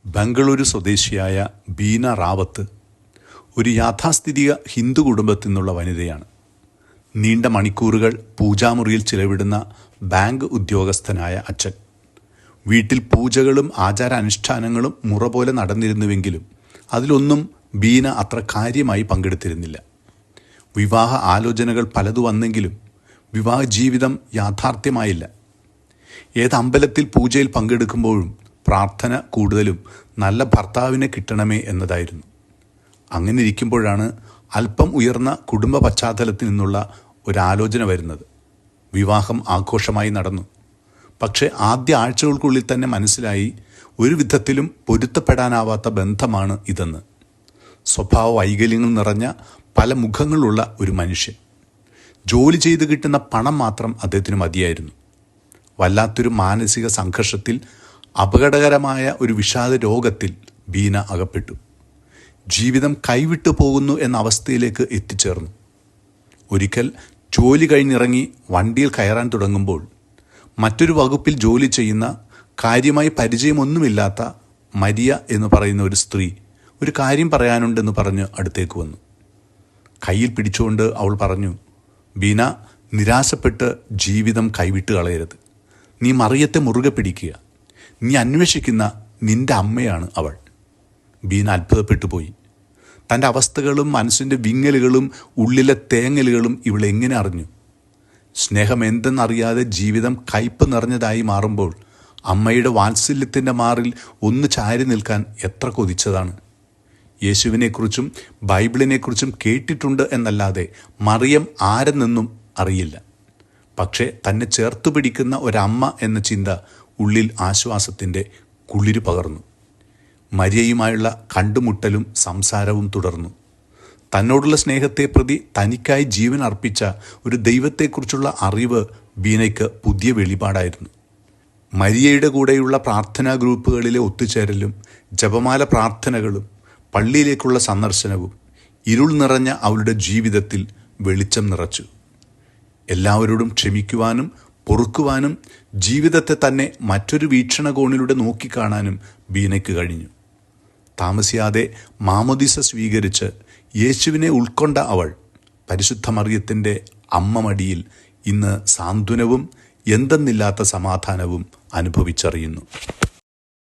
ബംഗളൂരു സ്വദേശിയായ ബീന റാവത്ത് ഒരു യാഥാസ്ഥിതിക ഹിന്ദു കുടുംബത്തിൽ നിന്നുള്ള വനിതയാണ്. നീണ്ട മണിക്കൂറുകൾ പൂജാമുറിയിൽ ചിലവിടുന്ന ബാങ്ക് ഉദ്യോഗസ്ഥനായ അച്ഛൻ. വീട്ടിൽ പൂജകളും ആചാരാനുഷ്ഠാനങ്ങളും മുറ പോലെ നടന്നിരുന്നുവെങ്കിലും അതിലൊന്നും ബീന അത്ര കാര്യമായി പങ്കെടുത്തിരുന്നില്ല. വിവാഹ ആലോചനകൾ പലതു വന്നെങ്കിലും വിവാഹ ജീവിതം യാഥാർത്ഥ്യമായില്ല. ഏത് അമ്പലത്തിൽ പൂജയിൽ പങ്കെടുക്കുമ്പോഴും പ്രാർത്ഥന കൂടുതലും നല്ല ഭർത്താവിനെ കിട്ടണമേ എന്നതായിരുന്നു. അങ്ങനെ ഇരിക്കുമ്പോഴാണ് അല്പം ഉയർന്ന കുടുംബ പശ്ചാത്തലത്തിൽ നിന്നുള്ള ഒരാലോചന വരുന്നത്. വിവാഹം ആഘോഷമായി നടന്നു. പക്ഷേ ആദ്യ ആഴ്ചകൾക്കുള്ളിൽ തന്നെ മനസ്സിലായി ഒരു വിധത്തിലും പൊരുത്തപ്പെടാനാവാത്ത ബന്ധമാണ് ഇതെന്ന്. സ്വഭാവ വൈകല്യങ്ങൾ നിറഞ്ഞ പല മുഖങ്ങളുള്ള ഒരു മനുഷ്യൻ. ജോലി ചെയ്ത് കിട്ടുന്ന പണം മാത്രം അദ്ദേഹത്തിന് മതിയായിരുന്നു. വല്ലാത്തൊരു മാനസിക സംഘർഷത്തിൽ, അപകടകരമായ ഒരു വിഷാദ രോഗത്തിൽ ബീന അകപ്പെട്ടു. ജീവിതം കൈവിട്ടു പോകുന്നു എന്ന അവസ്ഥയിലേക്ക് എത്തിച്ചേർന്നു. ഒരിക്കൽ ജോലി കഴിഞ്ഞിറങ്ങി വണ്ടിയിൽ കയറാൻ തുടങ്ങുമ്പോൾ മറ്റൊരു വകുപ്പിൽ ജോലി ചെയ്യുന്ന, കാര്യമായി പരിചയമൊന്നുമില്ലാത്ത മരിയ എന്ന് പറയുന്ന ഒരു സ്ത്രീ ഒരു കാര്യം പറയാനുണ്ടെന്ന് പറഞ്ഞ് അടുത്തേക്ക് വന്നു. കയ്യിൽ പിടിച്ചുകൊണ്ട് അവൾ പറഞ്ഞു, ബീന, നിരാശപ്പെട്ട് ജീവിതം കൈവിട്ട് കളയരുത്. നീ മറിയത്തെ മുറുകെ പിടിക്കുക. നീ അന്വേഷിക്കുന്ന നിന്റെ അമ്മയാണ് അവൾ. ബീന അത്ഭുതപ്പെട്ടു പോയി. തൻ്റെ അവസ്ഥകളും മനസ്സിൻ്റെ വിങ്ങലുകളും ഉള്ളിലെ തേങ്ങലുകളും ഇവളെങ്ങനെ അറിഞ്ഞു? സ്നേഹം എന്തെന്നറിയാതെ ജീവിതം കയ്പ് നിറഞ്ഞതായി മാറുമ്പോൾ അമ്മയുടെ വാത്സല്യത്തിൻ്റെ മാറിൽ ഒന്ന് ചാരി നിൽക്കാൻ എത്ര കൊതിച്ചതാണ്. യേശുവിനെക്കുറിച്ചും ബൈബിളിനെക്കുറിച്ചും കേട്ടിട്ടുണ്ട് എന്നല്ലാതെ മറിയം ആരെന്നൊന്നും അറിയില്ല. പക്ഷേ തന്നെ ചേർത്തു പിടിക്കുന്ന ഒരമ്മ എന്ന ചിന്ത ഉള്ളിൽ ആശ്വാസത്തിൻ്റെ കുളിര് പകർന്നു. മരിയയുമായുള്ള കണ്ടുമുട്ടലും സംസാരവും തുടർന്നു. തന്നോടുള്ള സ്നേഹത്തെ പ്രതി തനിക്കായി ജീവൻ അർപ്പിച്ച ഒരു ദൈവത്തെക്കുറിച്ചുള്ള അറിവ് ബീനയ്ക്ക് പുതിയ വെളിപാടായിരുന്നു. മരിയയുടെ കൂടെയുള്ള പ്രാർത്ഥനാ ഗ്രൂപ്പുകളിലെ ഒത്തുചേരലും ജപമാല പ്രാർത്ഥനകളും പള്ളിയിലേക്കുള്ള സന്ദർശനവും ഇരുൾ നിറഞ്ഞ അവളുടെ ജീവിതത്തിൽ വെളിച്ചം നിറച്ചു. എല്ലാവരോടും ക്ഷമിക്കുവാനും പൊറുക്കുവാനും ജീവിതത്തെ തന്നെ മറ്റൊരു വീക്ഷണകോണിലൂടെ നോക്കിക്കാണാനും ബീനയ്ക്ക് കഴിഞ്ഞു. താമസിയാതെ മാമോദീസ സ്വീകരിച്ച് യേശുവിനെ ഉൾക്കൊണ്ട അവൾ പരിശുദ്ധ മറിയത്തിൻ്റെ അമ്മ മടിയിൽ ഇന്ന് സാന്ത്വനവും എന്തെന്നില്ലാത്ത സമാധാനവും അനുഭവിച്ചറിയുന്നു.